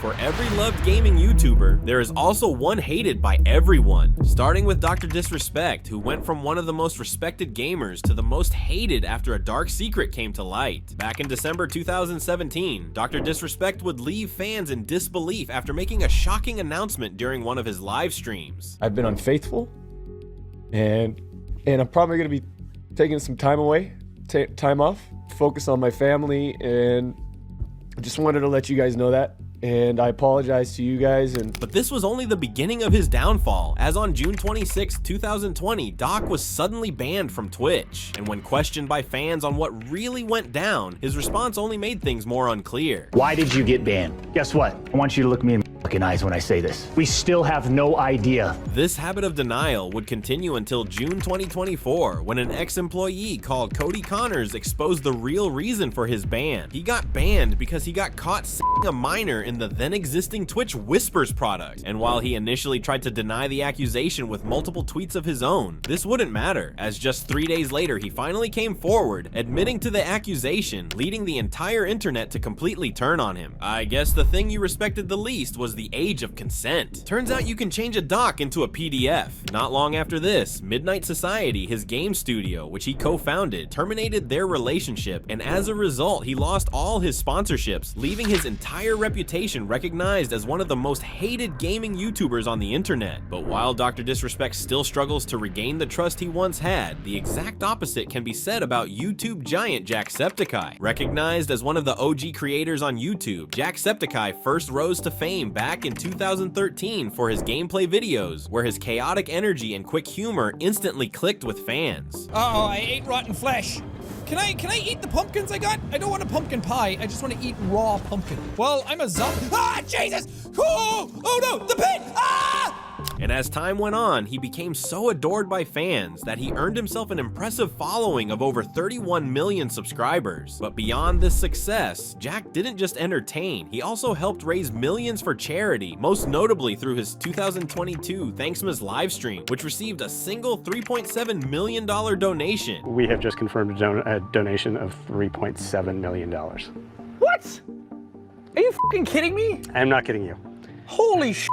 For every loved gaming YouTuber, there is also one hated by everyone. Starting with Dr. Disrespect, who went from one of the most respected gamers to the most hated after a dark secret came to light. Back in December 2017, Dr. Disrespect would leave fans in disbelief after making a shocking announcement during one of his live streams. I've been unfaithful, and I'm probably going to be taking some time away, time off, focus on my family, and I just wanted to let you guys know that. And I apologize to you guys. But this was only the beginning of his downfall, as on June 26, 2020, Doc was suddenly banned from Twitch. And when questioned by fans on what really went down, his response only made things more unclear. Why did you get banned? Guess what? I want you to look me in the fucking eyes when I say this. We still have no idea. This habit of denial would continue until June 2024, when an ex-employee called Cody Connors exposed the real reason for his ban. He got banned because he got caught s***ing a minor in the then existing Twitch Whispers product. And while he initially tried to deny the accusation with multiple tweets of his own, this wouldn't matter, as just 3 days later he finally came forward, admitting to the accusation, leading the entire internet to completely turn on him. I guess the thing you respected the least was the age of consent. Turns out you can change a doc into a PDF. Not long after this, Midnight Society, his game studio, which he co-founded, terminated their relationship, and as a result, he lost all his sponsorships, leaving his entire reputation recognized as one of the most hated gaming YouTubers on the internet. But while Dr. Disrespect still struggles to regain the trust he once had, the exact opposite can be said about YouTube giant Jacksepticeye. Recognized as one of the OG creators on YouTube, Jacksepticeye first rose to fame back in 2013 for his gameplay videos, where his chaotic energy and quick humor instantly clicked with fans. Uh-oh, I ate rotten flesh. Can I eat the pumpkins I got? I don't want a pumpkin pie. I just want to eat raw pumpkin. Well, I'm a zombie. Ah, Jesus! Oh no, the pit! Ah! And as time went on, he became so adored by fans that he earned himself an impressive following of over 31 million subscribers. But beyond this success, Jack didn't just entertain, he also helped raise millions for charity, most notably through his 2022 Thanksmas livestream, which received a single $3.7 million donation. We have just confirmed a donation of $3.7 million. What? Are you fucking kidding me? I am not kidding you. Holy sh**.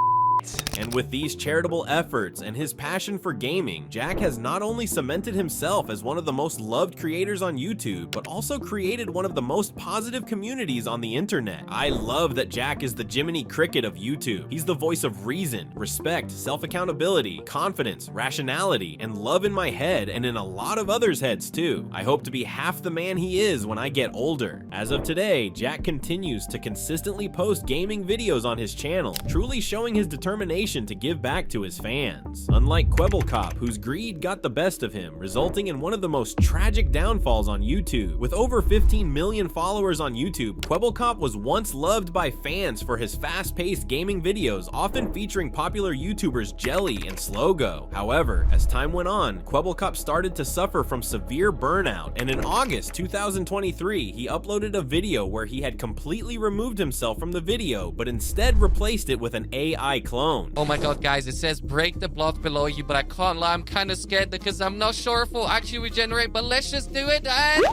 And with these charitable efforts and his passion for gaming, Jack has not only cemented himself as one of the most loved creators on YouTube, but also created one of the most positive communities on the internet. I love that Jack is the Jiminy Cricket of YouTube. He's the voice of reason, respect, self-accountability, confidence, rationality, and love in my head and in a lot of others' heads too. I hope to be half the man he is when I get older. As of today, Jack continues to consistently post gaming videos on his channel, truly showing his determination to give back to his fans. Unlike Kwebbelkop, whose greed got the best of him, resulting in one of the most tragic downfalls on YouTube. With over 15 million followers on YouTube, Kwebbelkop was once loved by fans for his fast-paced gaming videos, often featuring popular YouTubers Jelly and Slogo. However, as time went on, Kwebbelkop started to suffer from severe burnout, and in August 2023, he uploaded a video where he had completely removed himself from the video, but instead replaced it with an AI clone. Oh my god, guys, it says break the block below you, but I can't lie, I'm kind of scared because I'm not sure if we'll actually regenerate, but let's just do it. And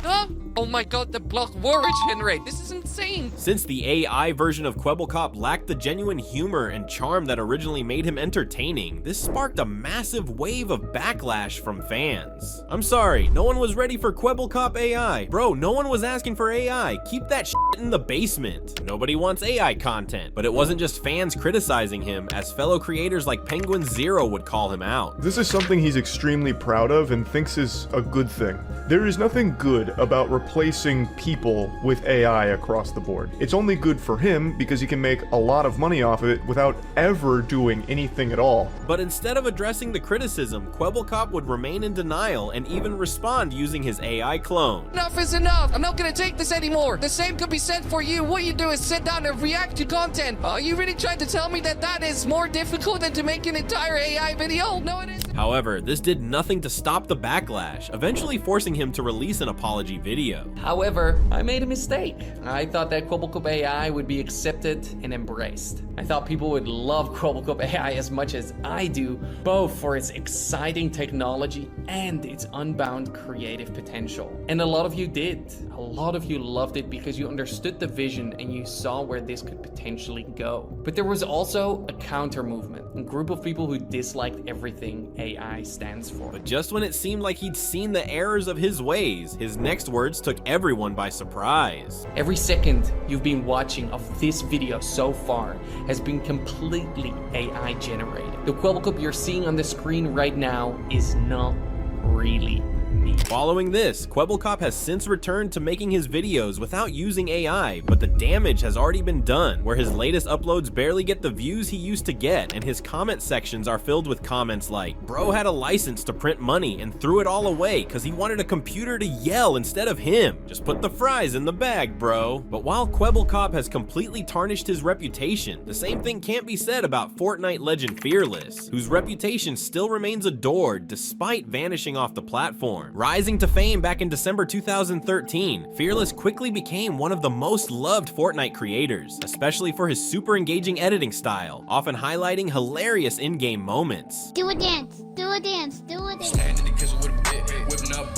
oh my god, the block will regenerate. This is insane. Since the AI version of Kwebbelkop lacked the genuine humor and charm that originally made him entertaining, this sparked a massive wave of backlash from fans. I'm sorry, no one was ready for Kwebbelkop AI. Bro, no one was asking for AI. Keep that shit in the basement. Nobody wants AI content. But it wasn't just fans criticizing him, as fellow creators like Penguin Zero would call him out. This is something he's extremely proud of and thinks is a good thing. There is nothing good about replacing people with AI across the board. It's only good for him because he can make a lot of money off of it without ever doing anything at all. But instead of addressing the criticism, Kwebbelkop would remain in denial and even respond using his AI clone. Enough is enough. I'm not gonna take this anymore. The same could be said for you. What you do is sit down and react to content. Are you really trying to tell me that that is more difficult than to make an entire AI video? No, it isn't. However, this did nothing to stop the backlash, eventually forcing him to release an apology video. However, I made a mistake. I thought that Kwebbelkop AI would be accepted and embraced. I thought people would love Kwebbelkop AI as much as I do, both for its exciting technology and its unbound creative potential. And a lot of you did. A lot of you loved it because you understood the vision and you saw where this could potentially go. But there was also a counter movement, a group of people who disliked everything AI stands for. But just when it seemed like he'd seen the errors of his ways, his next words took everyone by surprise. Every second you've been watching of this video so far has been completely AI generated. The Kwebbelkop you're seeing on the screen right now is not really me. Following this, Kwebbelkop has since returned to making his videos without using AI, but the damage has already been done, where his latest uploads barely get the views he used to get, and his comment sections are filled with comments like, "Bro had a license to print money and threw it all away cause he wanted a computer to yell instead of him. Just put the fries in the bag, bro." But while Kwebbelkop has completely tarnished his reputation, the same thing can't be said about Fortnite legend Fearless, whose reputation still remains adored despite vanishing off the platform. Rising to fame back in December 2013, Fearless quickly became one of the most loved Fortnite creators, especially for his super engaging editing style, often highlighting hilarious in-game moments. Do a dance, do a dance, do a dance.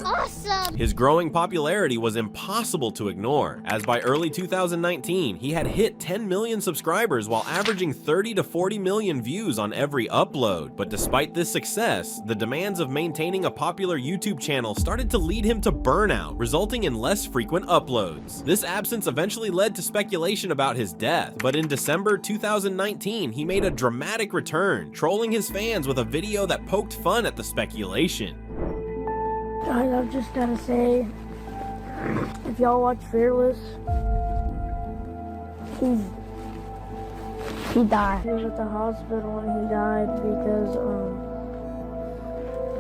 Awesome! His growing popularity was impossible to ignore, as by early 2019, he had hit 10 million subscribers while averaging 30 to 40 million views on every upload. But despite this success, the demands of maintaining a popular YouTube channel started to lead him to burnout, resulting in less frequent uploads. This absence eventually led to speculation about his death, but in December 2019, he made a dramatic return, trolling his fans with a video that poked fun at the speculation. Guys, I've just gotta say, if y'all watch Fearless, he died. He was at the hospital and he died because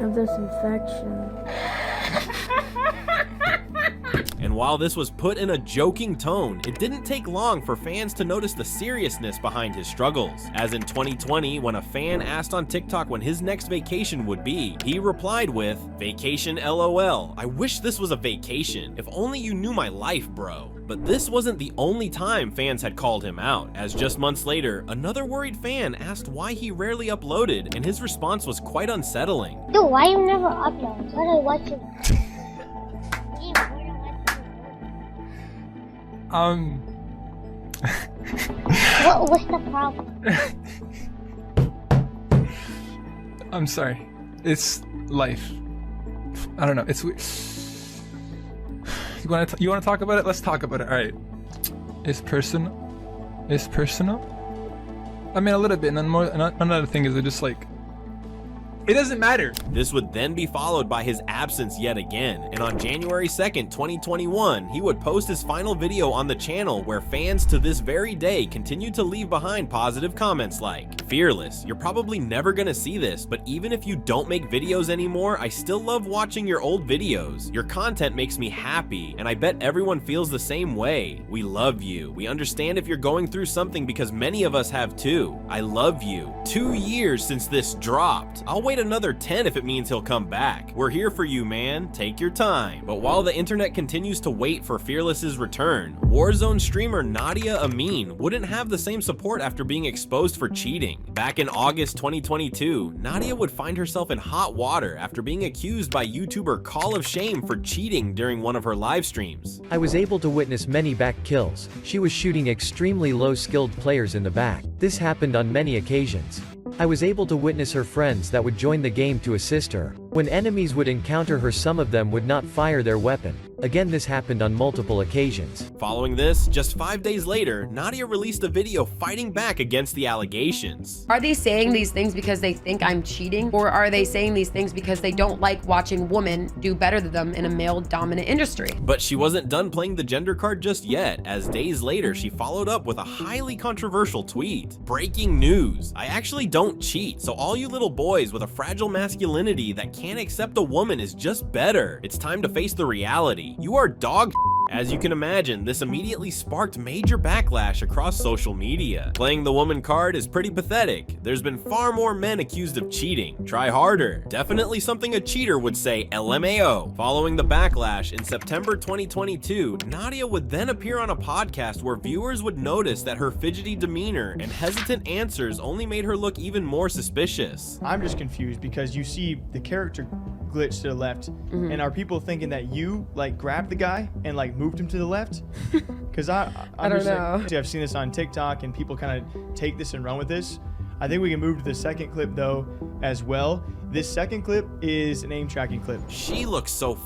of this infection. And while this was put in a joking tone, it didn't take long for fans to notice the seriousness behind his struggles. As in 2020, when a fan asked on TikTok when his next vacation would be, he replied with, "Vacation LOL. I wish this was a vacation. If only you knew my life, bro." But this wasn't the only time fans had called him out, as just months later, another worried fan asked why he rarely uploaded, and his response was quite unsettling. Dude, why you never upload? Why do I watch it? What's the problem? I'm sorry. It's life. I don't know. It's weird. You want to talk about it? Let's talk about it. All right. It's personal. It's personal. I mean, a little bit. And then more. Another thing is, it just like. It doesn't matter. This would then be followed by his absence yet again, and on January 2nd, 2021, he would post his final video on the channel where fans to this very day continue to leave behind positive comments like, "Fearless, you're probably never gonna see this, but even if you don't make videos anymore, I still love watching your old videos. Your content makes me happy, and I bet everyone feels the same way. We love you. We understand if you're going through something because many of us have too. I love you. 2 years since this dropped. I'll wait another 10 if it means he'll come back. We're here for you, man. Take your time." But while the internet continues to wait for Fearless's return, Warzone streamer Nadia Amin wouldn't have the same support after being exposed for cheating. Back in August 2022, Nadia would find herself in hot water after being accused by YouTuber Call of Shame for cheating during one of her live streams. "I was able to witness many back kills. She was shooting extremely low-skilled players in the back. This happened on many occasions. I was able to witness her friends that would join the game to assist her. When enemies would encounter her, some of them would not fire their weapon. Again, this happened on multiple occasions." Following this, just 5 days later, Nadia released a video fighting back against the allegations. Are they saying these things because they think I'm cheating? Or are they saying these things because they don't like watching women do better than them in a male-dominant industry? But she wasn't done playing the gender card just yet, as days later she followed up with a highly controversial tweet. "Breaking news. I actually don't cheat, so all you little boys with a fragile masculinity that can't accept a woman is just better. It's time to face the reality. You are dog As you can imagine, this immediately sparked major backlash across social media. Playing the woman card is pretty pathetic. There's been far more men accused of cheating. Try harder. Definitely something a cheater would say LMAO. Following the backlash, in September 2022, Nadia would then appear on a podcast where viewers would notice that her fidgety demeanor and hesitant answers only made her look even more suspicious. I'm just confused because you see the character glitch to the left, and are people thinking that you like grabbed the guy and like moved him to the left? Because I don't know. Like, I've seen this on TikTok and people kind of take this and run with this. I think we can move to the second clip though as well. This second clip is an aim tracking clip. She looks so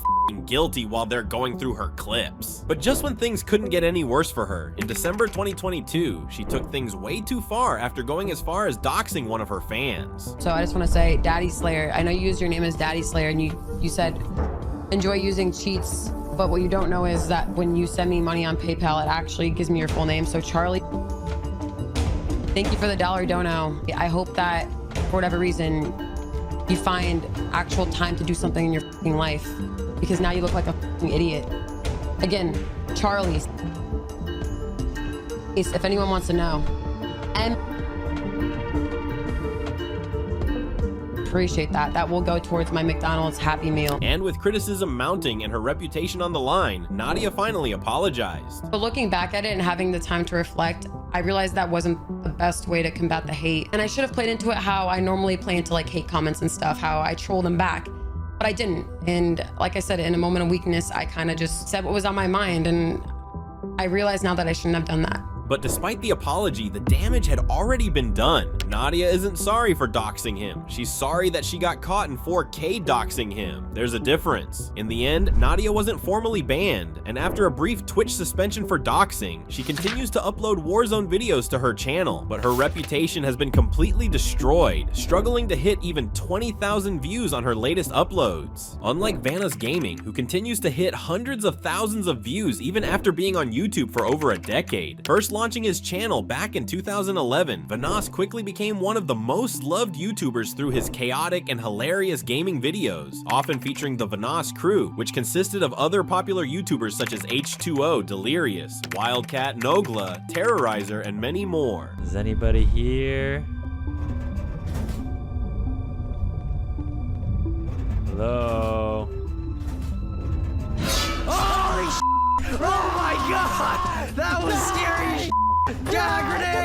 guilty while they're going through her clips. But just when things couldn't get any worse for her, in December 2022, she took things way too far after going as far as doxing one of her fans. So I just want to say, Daddy Slayer, I know you used your name as Daddy Slayer and you said enjoy using cheats, but what you don't know is that when you send me money on PayPal, it actually gives me your full name. So Charlie, thank you for the $1 dono. I hope that for whatever reason, you find actual time to do something in your fucking life, because now you look like a fucking idiot. Again, Charlie, if anyone wants to know. And appreciate that. That will go towards my McDonald's Happy Meal. And with criticism mounting and her reputation on the line, Nadia finally apologized. But looking back at it and having the time to reflect, I realized that wasn't the best way to combat the hate. And I should have played into it how I normally play into like hate comments and stuff, how I troll them back. But I didn't. And like I said, in a moment of weakness, I kind of just said what was on my mind. And I realize now that I shouldn't have done that. But despite the apology, the damage had already been done. Nadia isn't sorry for doxing him. She's sorry that she got caught in 4K doxing him. There's a difference. In the end, Nadia wasn't formally banned, and after a brief Twitch suspension for doxing, she continues to upload Warzone videos to her channel, but her reputation has been completely destroyed, struggling to hit even 20,000 views on her latest uploads. Unlike Vanna's Gaming, who continues to hit hundreds of thousands of views even after being on YouTube for over a decade. First launching his channel back in 2011, Vanas quickly became one of the most loved YouTubers through his chaotic and hilarious gaming videos, often featuring the Vanas crew, which consisted of other popular YouTubers such as H2O, Delirious, Wildcat, Nogla, Terrorizer, and many more. Is anybody here? Hello? Holy sh**! Oh my god! That was scary! Grenade!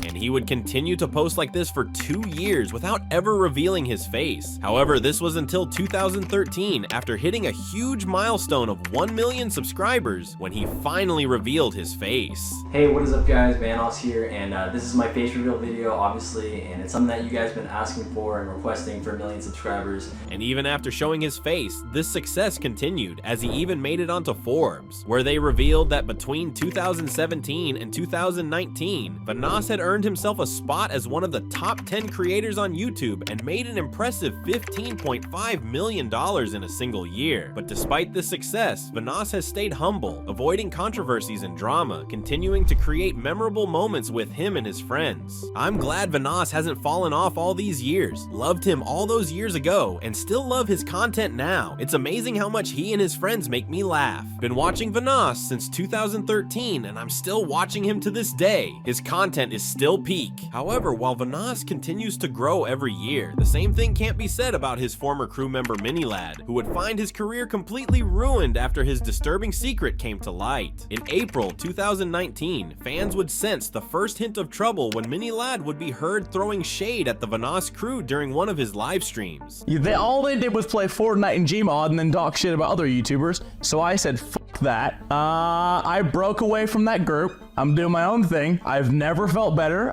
And he would continue to post like this for 2 years without ever revealing his face. However, this was until 2013, after hitting a huge milestone of 1 million subscribers, when he finally revealed his face. Hey, what is up guys, Vanos here, and this is my face reveal video, obviously, and it's something that you guys have been asking for and requesting for 1 million subscribers. And even after showing his face, this success continued, as he even made it onto Forbes, where they revealed that between 2017 and 2019, Vanas had earned himself a spot as one of the top 10 creators on YouTube and made an impressive $15.5 million in a single year. But despite this success, Vanas has stayed humble, avoiding controversies and drama, continuing to create memorable moments with him and his friends. I'm glad Vanas hasn't fallen off all these years, loved him all those years ago, and still love his content now. It's amazing how much he and his friends make me laugh. Been watching Vanas since 2013, and I'm still watching him to this day. His content is still peak. However, while Vanas continues to grow every year, the same thing can't be said about his former crew member Minilad, who would find his career completely ruined after his disturbing secret came to light. In April 2019, fans would sense the first hint of trouble when Minilad would be heard throwing shade at the Vanas crew during one of his live streams. All they did was play Fortnite and Gmod and then talk shit about other YouTubers, so I said fuck that. I broke away from that group. I'm doing my own thing. I've never felt better.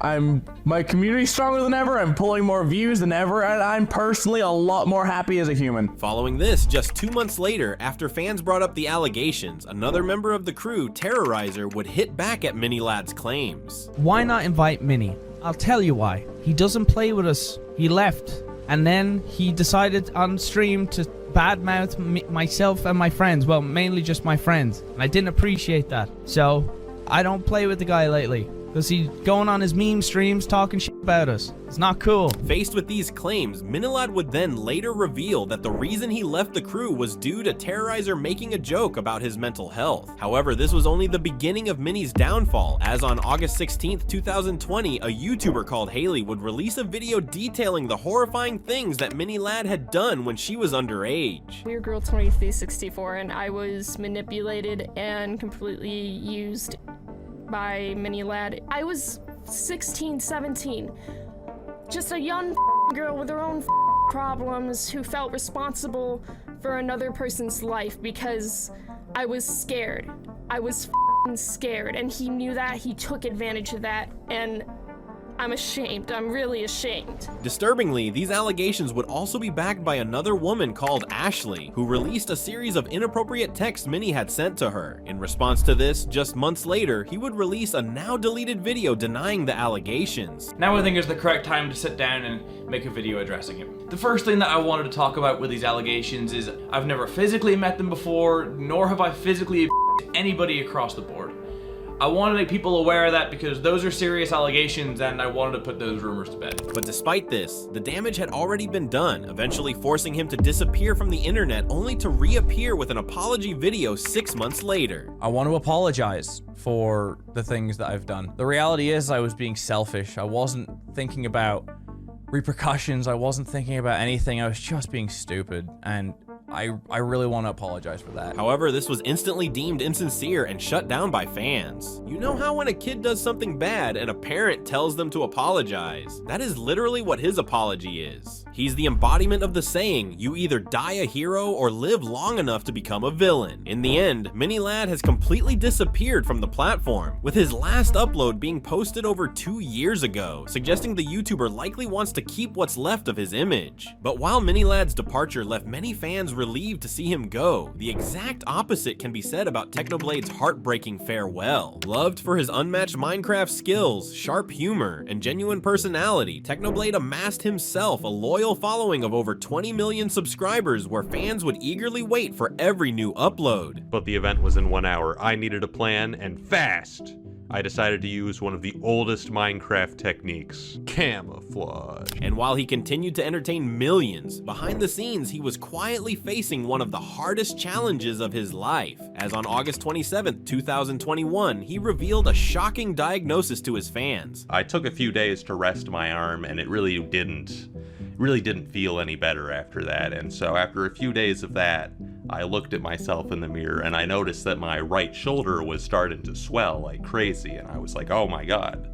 My community's stronger than ever. I'm pulling more views than ever, and I'm personally a lot more happy as a human. Following this, just 2 months later, after fans brought up the allegations, another member of the crew, Terrorizer, would hit back at Minilad's claims. Why not invite Mini? I'll tell you why. He doesn't play with us. He left, and then he decided on stream to badmouth myself and my friends. Well, mainly just my friends. And I didn't appreciate that. So I don't play with the guy lately. Because he's going on his meme streams talking shit about us. It's not cool. Faced with these claims, Minilad would then later reveal that the reason he left the crew was due to Terrorizer making a joke about his mental health. However, this was only the beginning of Mini's downfall, as on August 16th, 2020, a YouTuber called Haley would release a video detailing the horrifying things that Minilad had done when she was underage. We were Girl 2364 and I was manipulated and completely used by Minilad. I was 16, 17, just a young girl with her own problems who felt responsible for another person's life because I was scared. I was scared, and he knew that. He took advantage of that, and I'm ashamed. I'm really ashamed. Disturbingly, these allegations would also be backed by another woman called Ashley, who released a series of inappropriate texts Mini had sent to her. In response to this, just months later, he would release a now deleted video denying the allegations. Now I think is the correct time to sit down and make a video addressing him. The first thing that I wanted to talk about with these allegations is I've never physically met them before, nor have I physically anybody across the board. I want to make people aware of that because those are serious allegations and I wanted to put those rumors to bed. But despite this, the damage had already been done, eventually forcing him to disappear from the internet only to reappear with an apology video 6 months later. I want to apologize for the things that I've done. The reality is I was being selfish. I wasn't thinking about repercussions. I wasn't thinking about anything. I was just being stupid, and I really want to apologize for that. However, this was instantly deemed insincere and shut down by fans. You know how when a kid does something bad and a parent tells them to apologize? That is literally what his apology is. He's the embodiment of the saying, you either die a hero or live long enough to become a villain. In the end, Minilad has completely disappeared from the platform, with his last upload being posted over 2 years ago, suggesting the YouTuber likely wants to keep what's left of his image. But while Minilad's departure left many fans relieved to see him go, the exact opposite can be said about Technoblade's heartbreaking farewell. Loved for his unmatched Minecraft skills, sharp humor, and genuine personality, Technoblade amassed himself a loyal following of over 20 million subscribers where fans would eagerly wait for every new upload. But the event was in 1 hour. I needed a plan, and fast! I decided to use one of the oldest Minecraft techniques, camouflage. And while he continued to entertain millions, behind the scenes he was quietly facing one of the hardest challenges of his life, as on August 27th, 2021, he revealed a shocking diagnosis to his fans. I took a few days to rest my arm, and it really didn't feel any better after that. And so after a few days of that, I looked at myself in the mirror and I noticed that my right shoulder was starting to swell like crazy, and I was like, oh my god,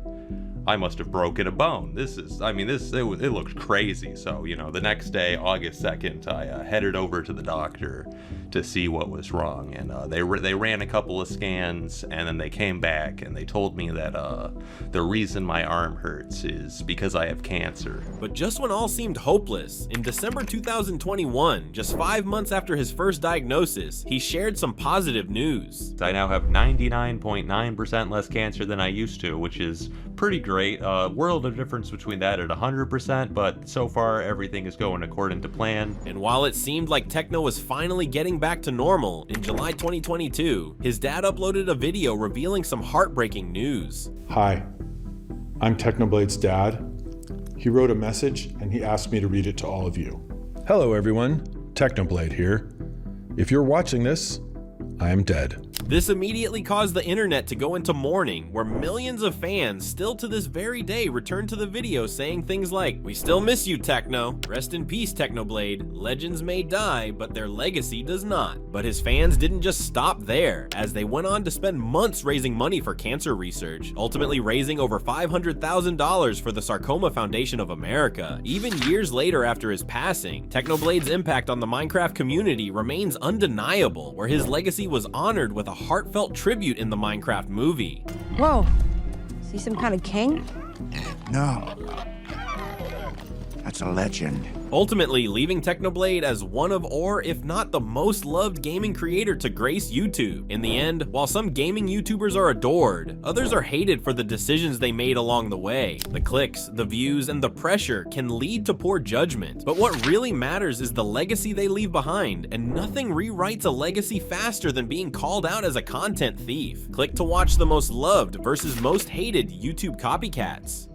I must have broken a bone. It looked crazy. So, you know, the next day, August 2nd, I headed over to the doctor to see what was wrong, and they ran a couple of scans, and then they came back and they told me that the reason my arm hurts is because I have cancer. But just when all seemed hopeless, in December 2021, just 5 months after his first diagnosis, he shared some positive news. I now have 99.9% less cancer than I used to, which is pretty great. World of difference between that at 100%, but so far everything is going according to plan. And while it seemed like Techno was finally getting back to normal, in July 2022, his dad uploaded a video revealing some heartbreaking news. Hi, I'm Technoblade's dad. He wrote a message and he asked me to read it to all of you. Hello everyone, Technoblade here. If you're watching this, I am dead. This immediately caused the internet to go into mourning, where millions of fans still to this very day return to the video saying things like, "We still miss you, Techno. Rest in peace, Technoblade. Legends may die, but their legacy does not." But his fans didn't just stop there, as they went on to spend months raising money for cancer research, ultimately raising over $500,000 for the Sarcoma Foundation of America. Even years later after his passing, Technoblade's impact on the Minecraft community remains undeniable, where his legacy was honored with a heartfelt tribute in the Minecraft movie. Whoa, is he some kind of king? No. That's a legend. Ultimately, leaving Technoblade as one of, or if not the most loved gaming creator to grace YouTube. In the end, while some gaming YouTubers are adored, others are hated for the decisions they made along the way. The clicks, the views, and the pressure can lead to poor judgment. But what really matters is the legacy they leave behind, and nothing rewrites a legacy faster than being called out as a content thief. Click to watch the most loved versus most hated YouTube copycats.